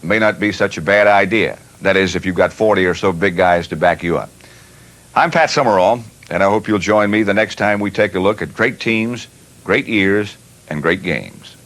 may not be such a bad idea. That is, if you've got 40 or so big guys to back you up. I'm Pat Summerall, and I hope you'll join me the next time we take a look at great teams, great years, and great games.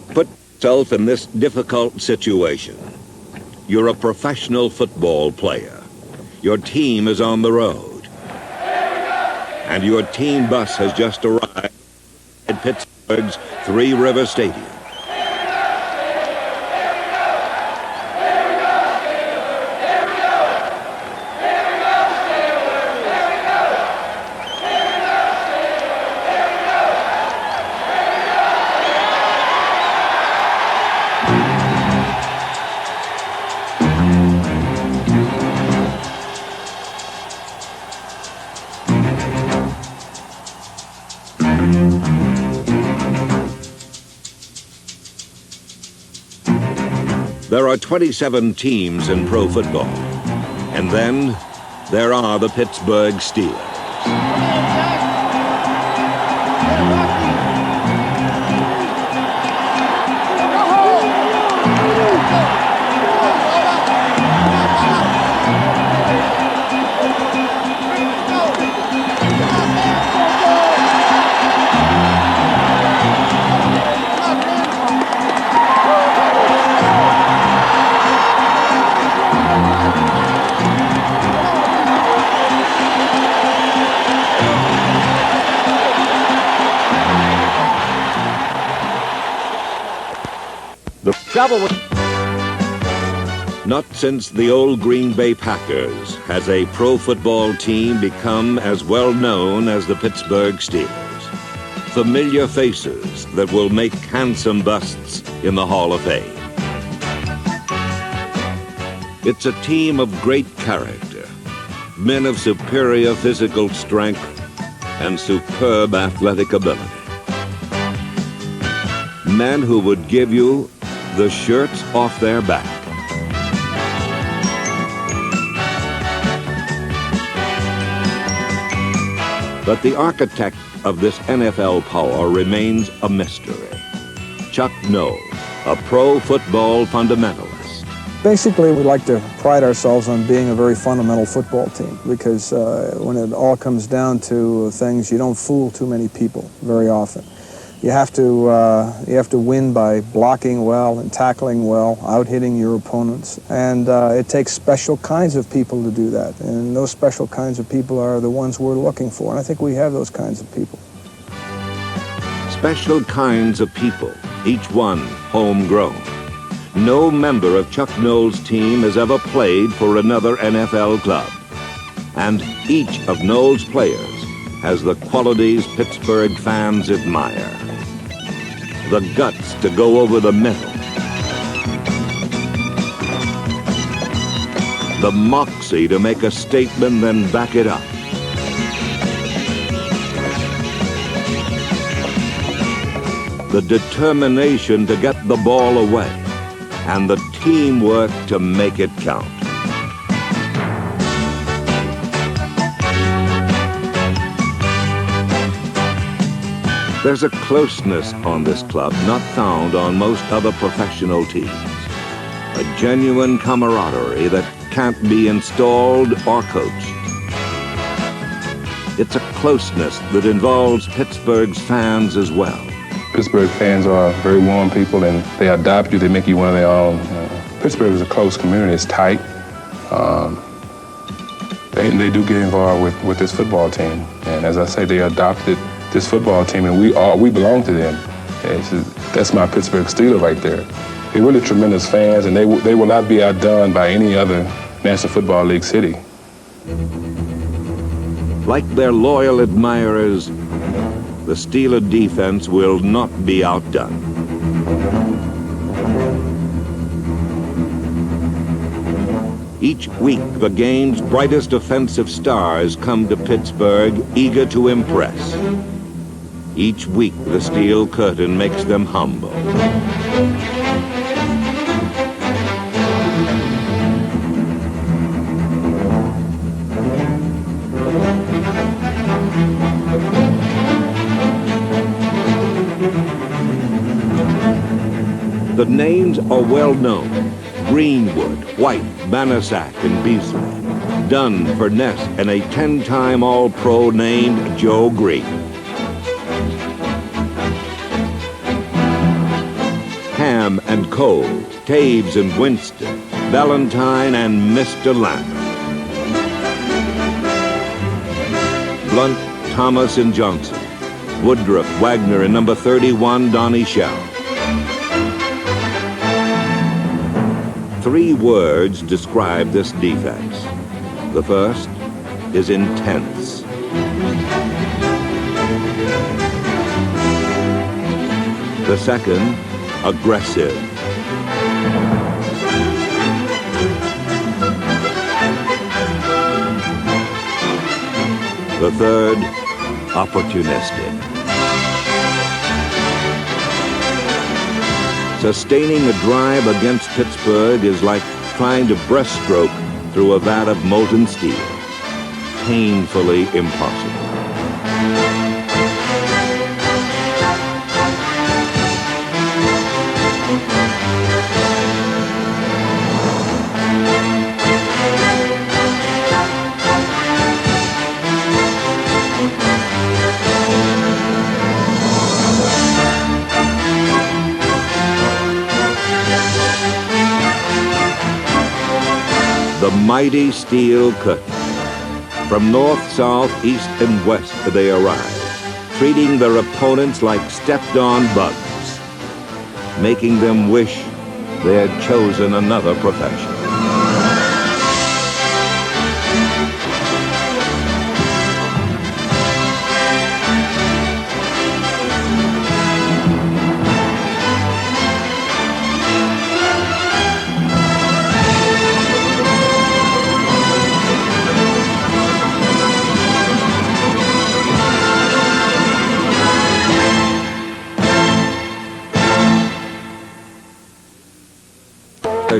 Put yourself in this difficult situation. You're a professional football player. Your team is on the road. And your team bus has just arrived at Pittsburgh's Three River Stadium. There are 27 teams in pro football. And then there are the Pittsburgh Steelers. Not since the old Green Bay Packers has a pro football team become as well known as the Pittsburgh Steelers. Familiar faces that will make handsome busts in the Hall of Fame. It's a team of great character, men of superior physical strength and superb athletic ability. Men who would give you the shirts off their back. But the architect of this NFL power remains a mystery. Chuck Noll, a pro football fundamentalist. Basically, we like to pride ourselves on being a very fundamental football team because when it all comes down to things, you don't fool too many people very often. You have to win by blocking well and tackling well, out-hitting your opponents. And it takes special kinds of people to do that. And those special kinds of people are the ones we're looking for. And I think we have those kinds of people. Special kinds of people, each one homegrown. No member of Chuck Noll's team has ever played for another NFL club. And each of Noll's players has the qualities Pittsburgh fans admire. The guts to go over the middle. The moxie to make a statement, then back it up. The determination to get the ball away, and the teamwork to make it count. There's a closeness on this club not found on most other professional teams. A genuine camaraderie that can't be installed or coached. It's a closeness that involves Pittsburgh's fans as well. Pittsburgh fans are very warm people, and they adopt you, they make you one of their own. Pittsburgh is a close community, it's tight. They do get involved with this football team. And as I say, they adopted this football team, and we belong to them. That's my Pittsburgh Steelers right there. They're really tremendous fans, and they will not be outdone by any other National Football League city. Like their loyal admirers, the Steeler defense will not be outdone. Each week, the game's brightest offensive stars come to Pittsburgh, eager to impress. Each week, the steel curtain makes them humble. The names are well known: Greenwood, White, Banassac, and Beasley. Dunn, Furness, and a 10-time All-Pro named Joe Green. Ham and Cole, Taves and Winston, Valentine and Mr. Lambert. Blunt, Thomas, and Johnson. Woodruff, Wagner, and number 31, Donnie Shell. 3 words describe this defense. The first is intense. The second, aggressive. The third, opportunistic. Sustaining a drive against Pittsburgh is like trying to breaststroke through a vat of molten steel. Painfully impossible. The mighty steel curtain. From north, south, east, and west they arrive, treating their opponents like stepped-on bugs, making them wish they had chosen another profession.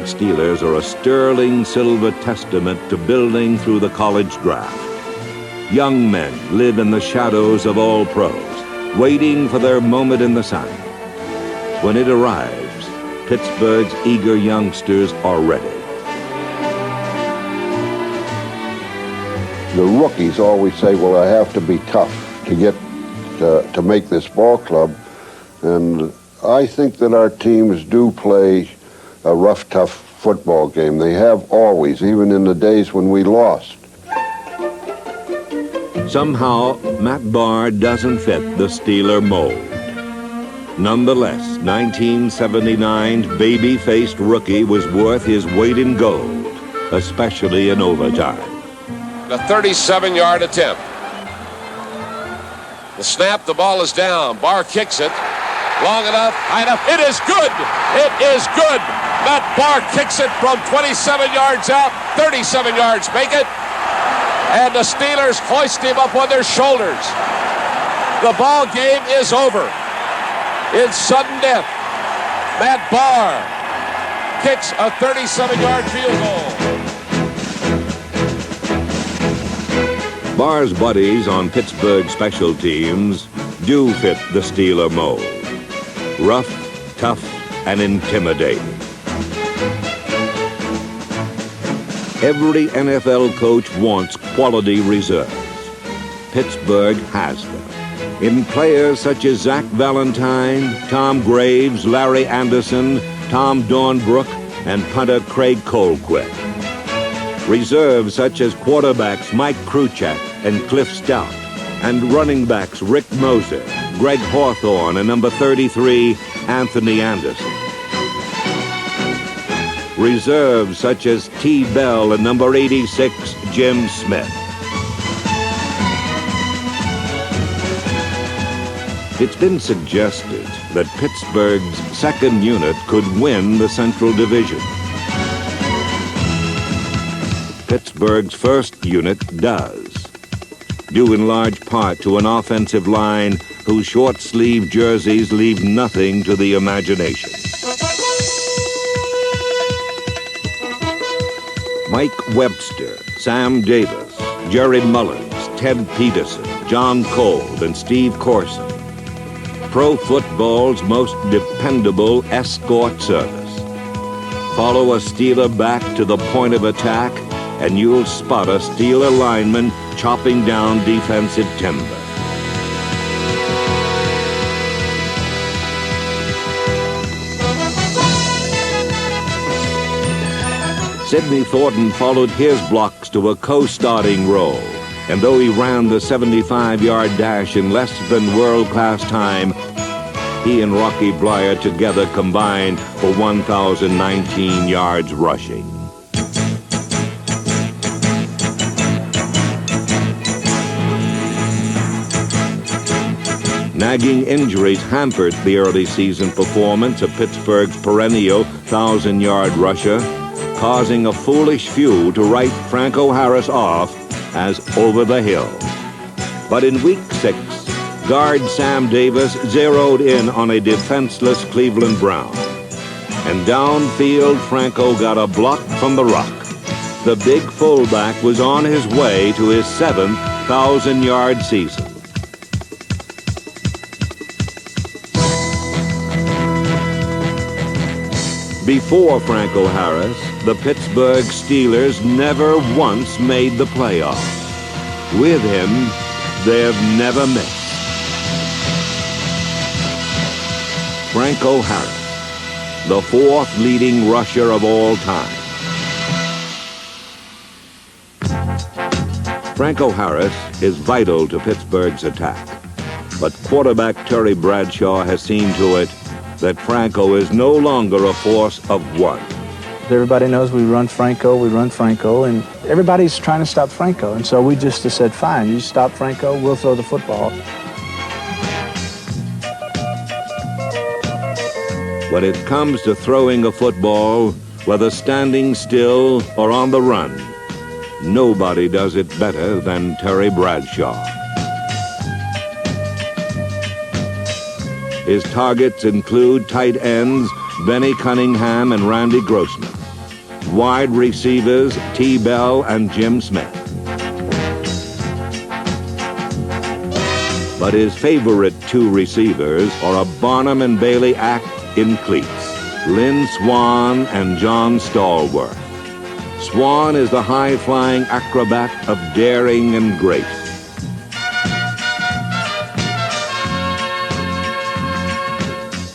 Steelers are a sterling silver testament to building through the college draft. Young men live in the shadows of all pros, waiting for their moment in the sun. When it arrives, Pittsburgh's eager youngsters are ready. The rookies always say, well, I have to be tough to get to make this ball club. And I think that our teams do play a rough, tough football game. They have always, even in the days when we lost. Somehow, Matt Barr doesn't fit the Steeler mold. Nonetheless, 1979's baby-faced rookie was worth his weight in gold, especially in overtime. A 37-yard attempt. The snap, the ball is down. Barr kicks it. Long enough, high enough. It is good. It is good. Matt Barr kicks it from 27 yards out. 37 yards make it. And the Steelers hoist him up on their shoulders. The ball game is over. In sudden death, Matt Barr kicks a 37-yard field goal. Barr's buddies on Pittsburgh special teams do fit the Steeler mold. Rough, tough, and intimidating. Every NFL coach wants quality reserves. Pittsburgh has them. In players such as Zach Valentine, Tom Graves, Larry Anderson, Tom Dornbrook, and punter Craig Colquitt. Reserves such as quarterbacks Mike Kruchek and Cliff Stout, and running backs Rick Moser, Greg Hawthorne, and number 33, Anthony Anderson. Reserves such as T. Bell and number 86, Jim Smith. It's been suggested that Pittsburgh's second unit could win the Central Division. Pittsburgh's first unit does, due in large part to an offensive line whose short-sleeved jerseys leave nothing to the imagination. Mike Webster, Sam Davis, Jerry Mullins, Ted Peterson, John Kolb, and Steve Corson. pro football's most dependable escort service. Follow a Steeler back to the point of attack, and you'll spot a Steeler lineman chopping down defensive timber. Sidney Thornton followed his blocks to a co-starting role, and though he ran the 75-yard dash in less than world-class time, he and Rocky Blyer together combined for 1,019 yards rushing. Nagging injuries hampered the early season performance of Pittsburgh's perennial 1,000-yard rusher, causing a foolish few to write Franco Harris off as over the hill. But in Week 6, guard Sam Davis zeroed in on a defenseless Cleveland Brown. And downfield, Franco got a block from the rock. The big fullback was on his way to his 7th 1,000-yard season. Before Franco Harris, the Pittsburgh Steelers never once made the playoffs. With him, they've never missed. Franco Harris, the 4th leading rusher of all time. Franco Harris is vital to Pittsburgh's attack, but quarterback Terry Bradshaw has seen to it that Franco is no longer a force of one. Everybody knows we run Franco, and everybody's trying to stop Franco. And so we just said, fine, you stop Franco, we'll throw the football. When it comes to throwing a football, whether standing still or on the run, nobody does it better than Terry Bradshaw. His targets include tight ends Benny Cunningham and Randy Grossman, wide receivers T. Bell and Jim Smith. But his favorite 2 receivers are a Barnum and Bailey act in cleats, Lynn Swann and John Stallworth. Swann is the high-flying acrobat of daring and grace.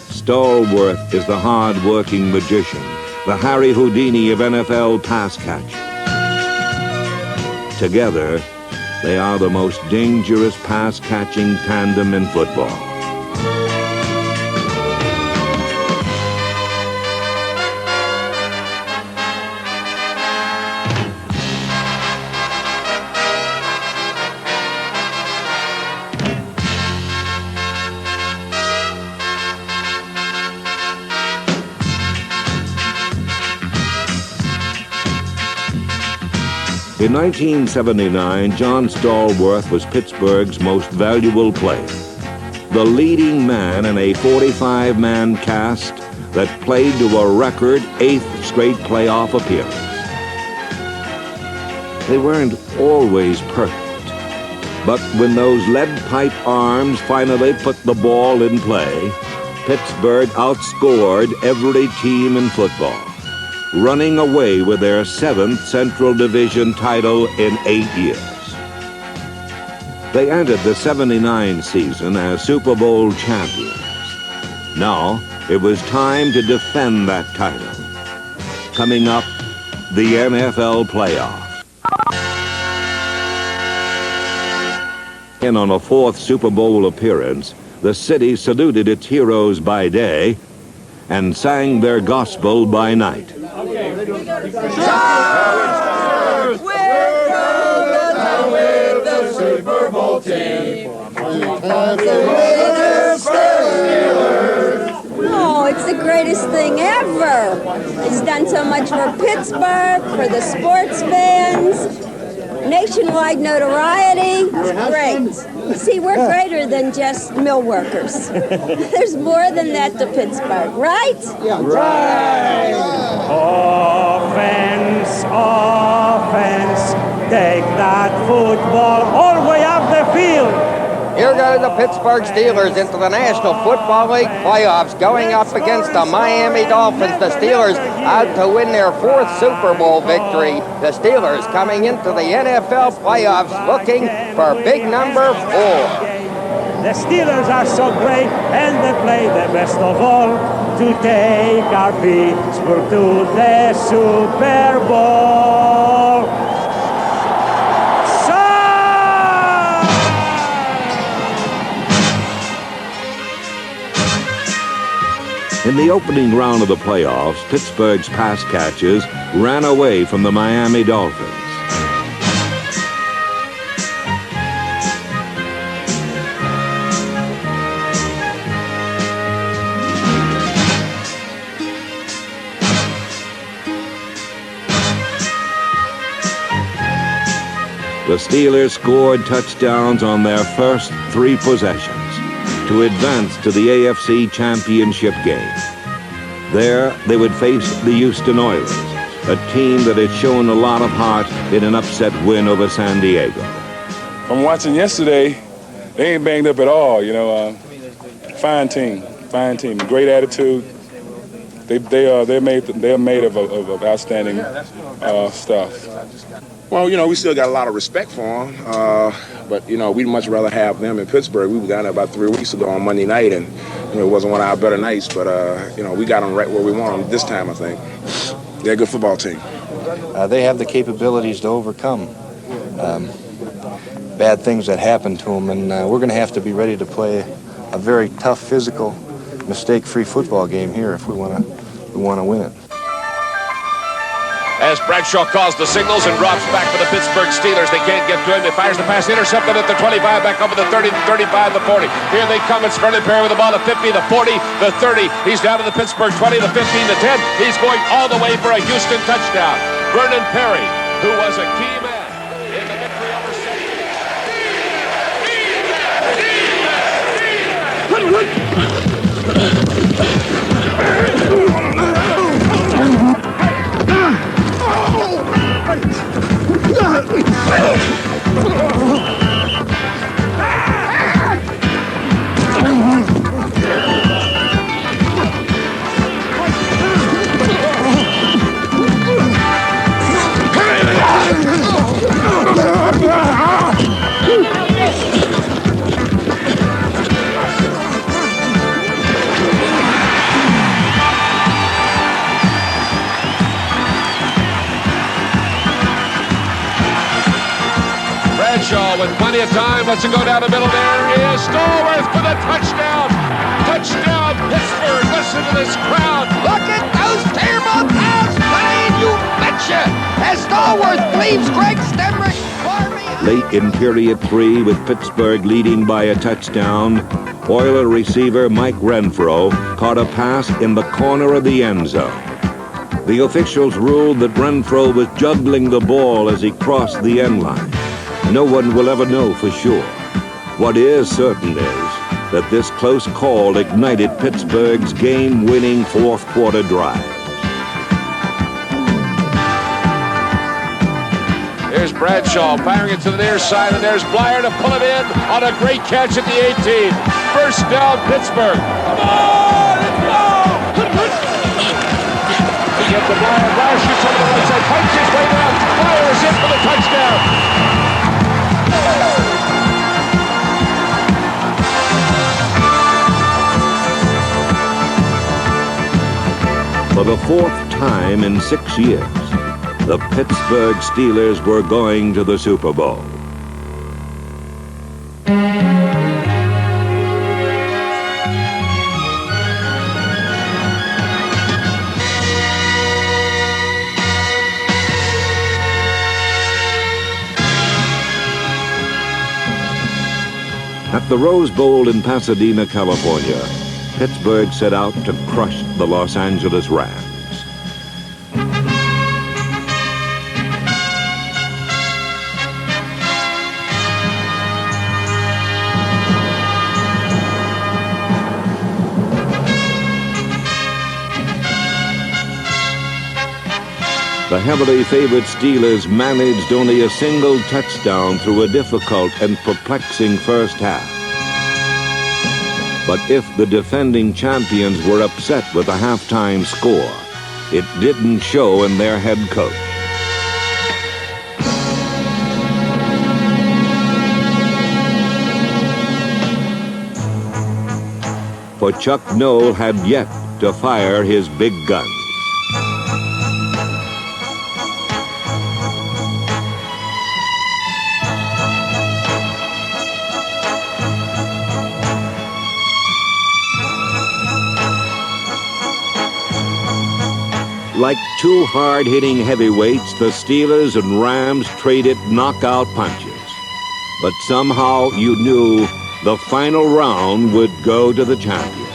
Stallworth is the hard-working magician, the Harry Houdini of NFL pass catchers. Together, they are the most dangerous pass-catching tandem in football. In 1979, John Stallworth was Pittsburgh's most valuable player, the leading man in a 45-man cast that played to a record 8th straight playoff appearance. They weren't always perfect, but when those lead-pipe arms finally put the ball in play, Pittsburgh outscored every team in football, running away with their 7th Central Division title in 8 years. They entered the '79 season as Super Bowl champions. Now, it was time to defend that title. Coming up, the NFL playoffs. And on a 4th Super Bowl appearance, the city saluted its heroes by day and sang their gospel by night. Charge! We're going with the Super Bowl team. Oh, it's the greatest thing ever. It's done so much for Pittsburgh, for the sports fans, nationwide notoriety. It's great. See, we're greater than just mill workers. There's more than that to Pittsburgh, right? Yeah. Right. Offense, offense. Take that football all the way up the field. Here go the Pittsburgh Steelers into the National Football League playoffs, going up against the Miami Dolphins. The Steelers out to win their 4th Super Bowl victory. The Steelers coming into the NFL playoffs looking for big number 4. The Steelers are so great, and they play the best of all to take our Pittsburgh to the Super Bowl. In the opening round of the playoffs, Pittsburgh's pass catchers ran away from the Miami Dolphins. The Steelers scored touchdowns on their first 3 possessions to advance to the AFC Championship game. There, they would face the Houston Oilers, a team that had shown a lot of heart in an upset win over San Diego. From watching yesterday, they ain't banged up at all, you know. Fine team, great attitude. They're made of outstanding stuff. Well, you know, we still got a lot of respect for them, but, you know, we'd much rather have them in Pittsburgh. We were down there about 3 weeks ago on Monday night, and you know, it wasn't one of our better nights, but, you know, we got them right where we want them this time, I think. They're a good football team. They have the capabilities to overcome bad things that happen to them, and we're going to have to be ready to play a very tough, physical, mistake-free football game here if we want to win it. As Bradshaw calls the signals and drops back for the Pittsburgh Steelers. They can't get to him. He fires the pass, intercepted at the 25, back over the 30, the 35, the 40. Here they come. It's Vernon Perry with the ball at 50, the 40, the 30. He's down to the Pittsburgh 20, the 15, the 10. He's going all the way for a Houston touchdown. Vernon Perry, who was a key man in the victory over with plenty of time. Let's go down the middle. There is Stallworth for the touchdown. Touchdown, Pittsburgh. Listen to this crowd. Look at those terrible cows flying, you betcha! As Stallworth leaves Greg Stemrick far behind. Late in period 3, with Pittsburgh leading by a touchdown, Oiler receiver Mike Renfro caught a pass in the corner of the end zone. The officials ruled that Renfro was juggling the ball as he crossed the end line. No one will ever know for sure. What is certain is that this close call ignited Pittsburgh's game-winning fourth-quarter drive. There's Bradshaw firing it to the near side, and there's Blyer to pull it in on a great catch at the 18. First down, Pittsburgh. Come on, let's go! He gets to Blyer. Blyer shoots over the right side, punches his way down. Blyer is in for the touchdown. For the 4th time in 6 years, the Pittsburgh Steelers were going to the Super Bowl. At the Rose Bowl in Pasadena, California, Pittsburgh set out to crush the Los Angeles Rams. The heavily favored Steelers managed only a single touchdown through a difficult and perplexing first half. But if the defending champions were upset with the halftime score, it didn't show in their head coach. For Chuck Noll had yet to fire his big guns. Like two hard-hitting heavyweights, the Steelers and Rams traded knockout punches. But somehow you knew the final round would go to the champion.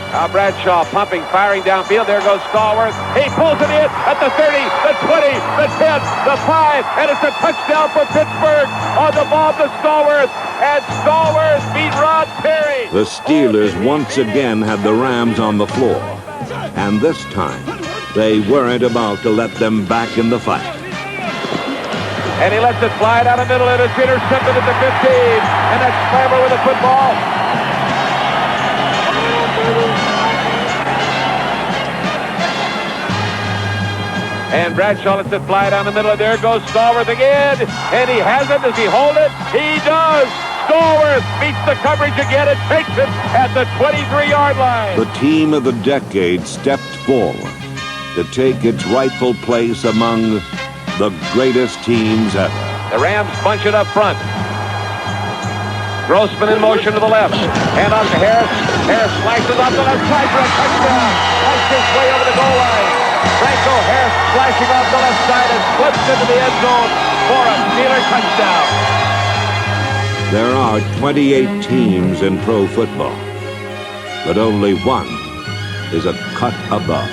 Now Bradshaw pumping, firing downfield. There goes Stallworth. He pulls it in at the 30, the 20, the 10, the 5, and it's a touchdown for Pittsburgh on the ball to Stallworth. And Stallworth beat Rod Perry. The Steelers once again had the Rams on the floor. And this time, they weren't about to let them back in the fight. And he lets it fly down the middle, and it's intercepted at the 15. And that's Clammer with the football. And Bradshaw lets it fly down the middle, and there goes Stallworth again. And he has it. Does he hold it? He does. Stallworth beats the coverage again and takes it at the 23-yard line. The team of the decade stepped forward to take its rightful place among the greatest teams ever. The Rams bunch it up front. Grossman in motion to the left. Hand off to Harris. Harris slices off the left side for a touchdown. That's his way over the goal line. Franco Harris slashing off the left side and slips into the end zone for a Steeler touchdown. There are 28 teams in pro football, but only one is a cut above.